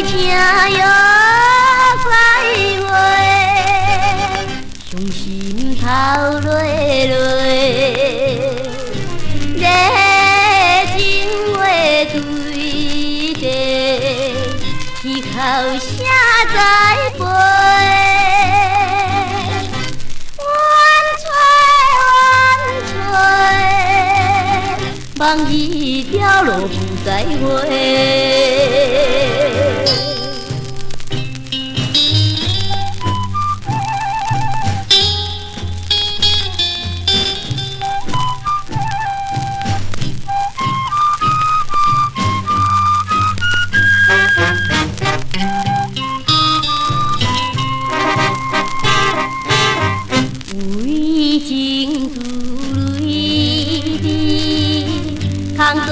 你听哟在话，伤心头落落，热情话对地，起口声在飞。望一条路不再回。为情如泪滴。空对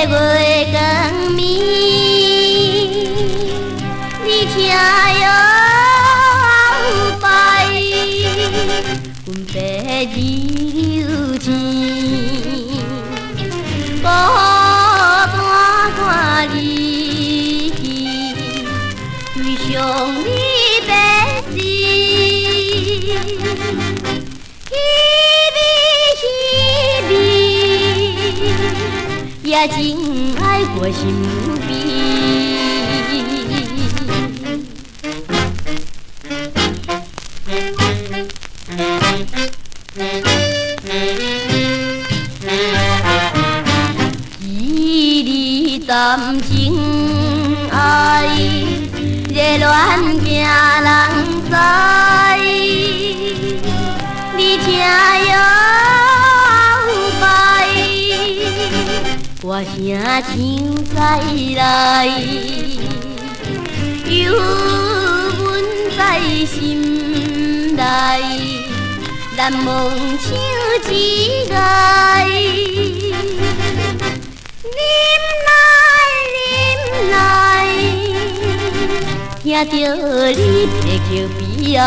月光暝，你听哟后摆，阮白日流星，孤单看你去，对上你白死。也真爱我心悲，一日谈情爱，热恋惊人知，你听哟。歌声唱在来，犹阮在心内，难忘像一爱。忍耐，听着你悲叫悲哀。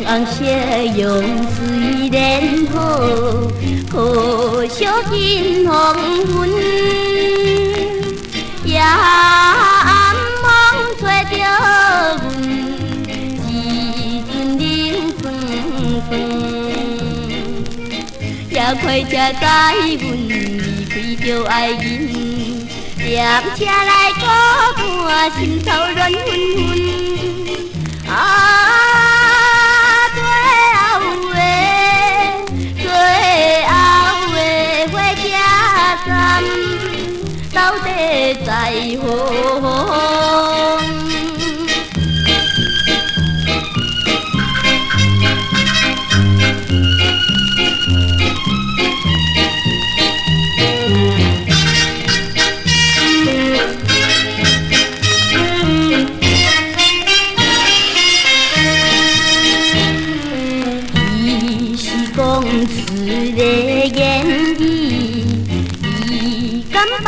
红色用水莲好，可惜近黄昏。夜暗梦找着阮，一阵冷酸酸。也快才知阮离开着爱人，念车来顾看，心头乱纷纷。到底在何？伊是讲出的言语，伊敢放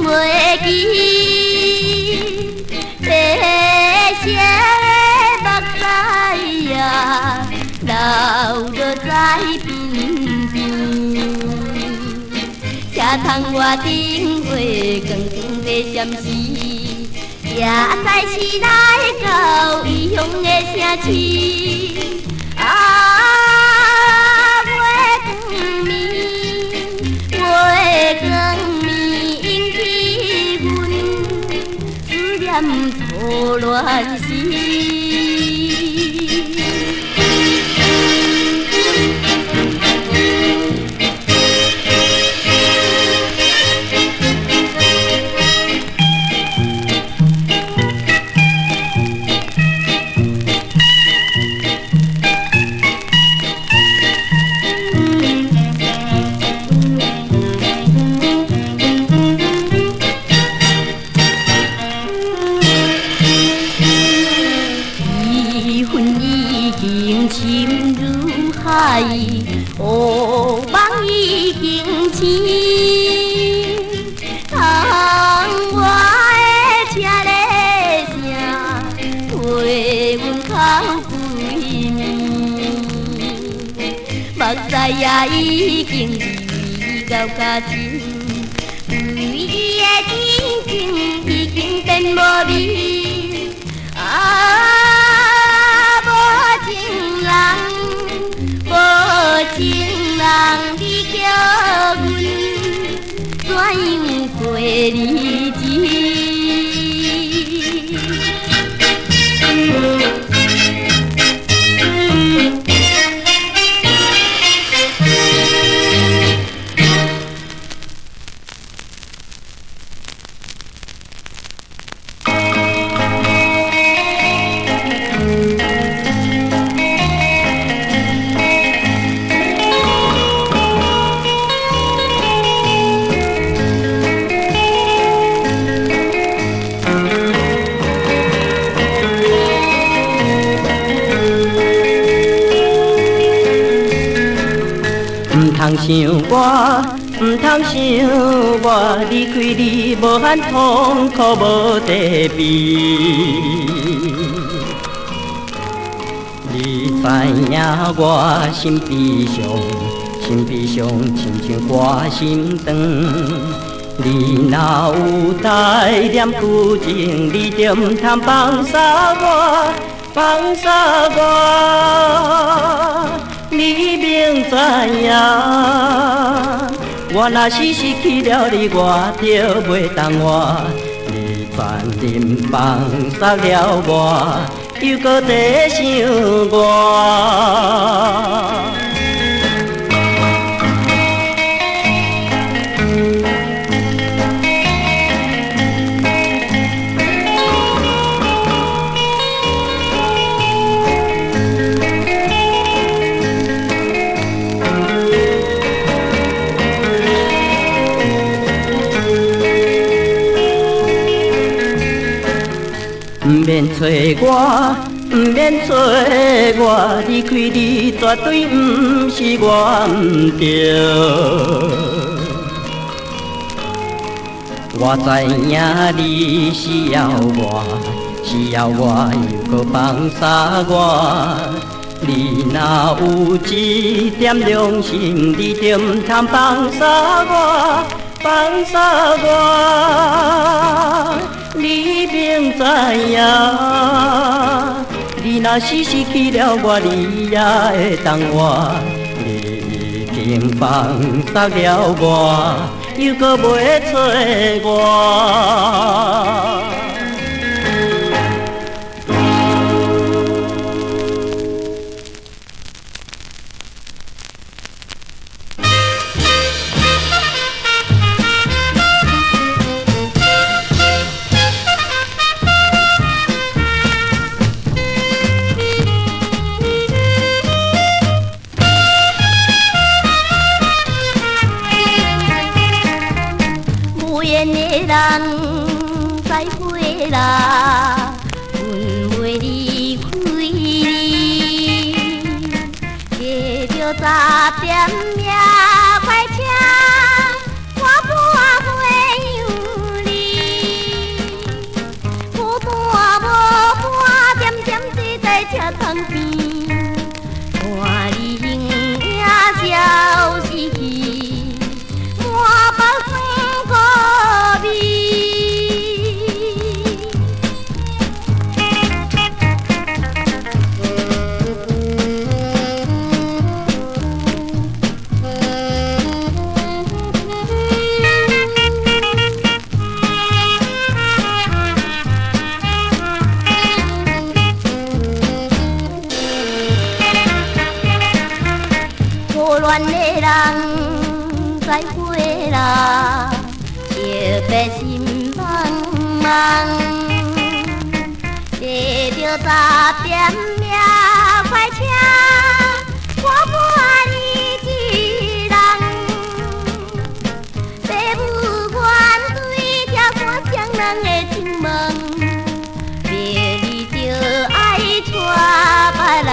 袂记，白色的目屎呀，流落在鬓边。车窗外顶月光光在闪烁，也知是来到异乡的城市。错乱时。知也已经离到脚真，对伊的真情已经变无味。无情人，无情人，你叫阮怎样过日子？通想我，唔通想我，离开你无限痛苦无地边。你知影我心悲伤，心悲伤，亲像我心肠。你若有带念旧情，你就唔通放杀我，放杀我。你明知影，我若是失去了你，我就袂当活。你全然放杀了我，又搁在想我。唔免找我，唔免找我，离开你绝对唔是我唔对。我知影你需要我，需要我又搁放杀我。你若有一点良心，你就唔通放杀我，放杀我。你明知影，你若是失去了我，你也会当活。你已经放杀了我，又搁袂找我。人再会啦，阮袂离开你，加着早点命快车，我半袂让你，有半无半，点点坐在车窗边，看你形影消失去，满腹酸苦味。无恋的人再会啦，特别心茫茫，坐着早点命快车，我伴你一人，爸母怨对拆散双人的情梦，别你就爱娶别人。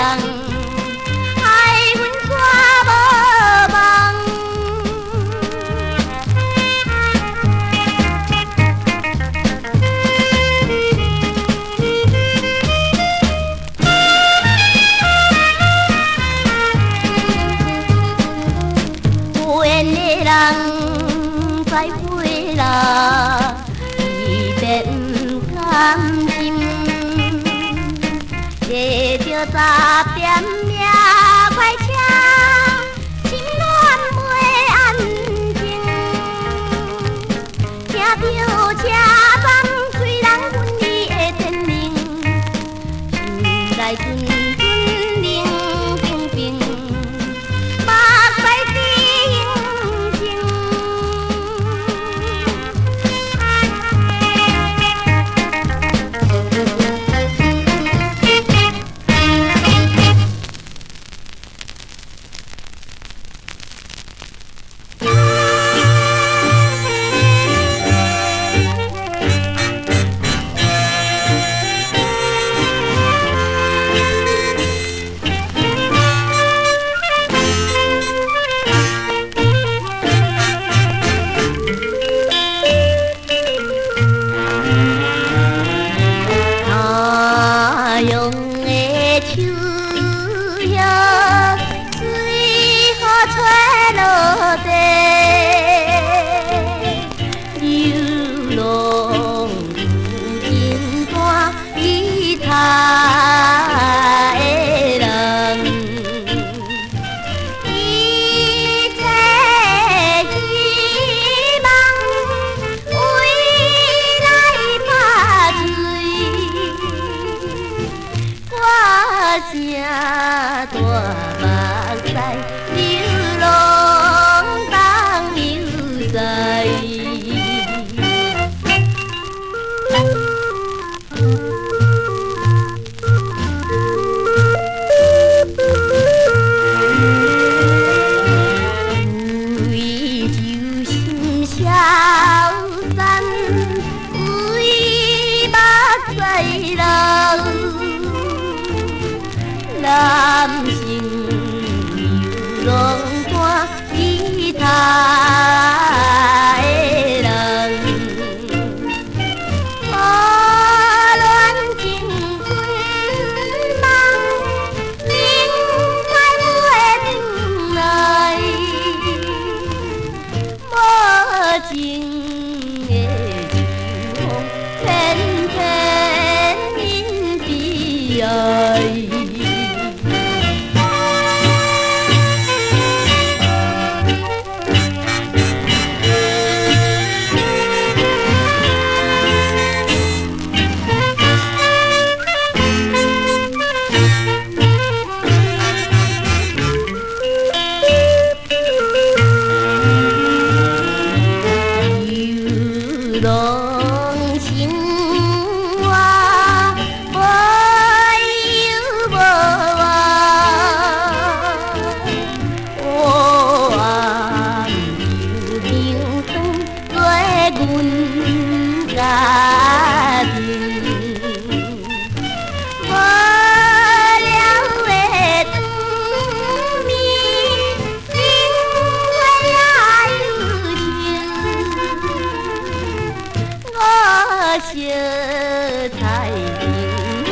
心，坐着十点名快车，心乱袂安静，听着车站催人分离的天铃，心内阵阵冷冰冰，目屎滴盈盈。声大目屎，流浪当流逝。为救心消散，为目屎流。男性流浪汉其他的人，无恋情春梦，明爱袂转来，无情的秋风，偏偏因悲哀。浪情话，无忧无我，我暗流流转做阮家庭，无聊的长眠，因为也有情。我惜彩云下。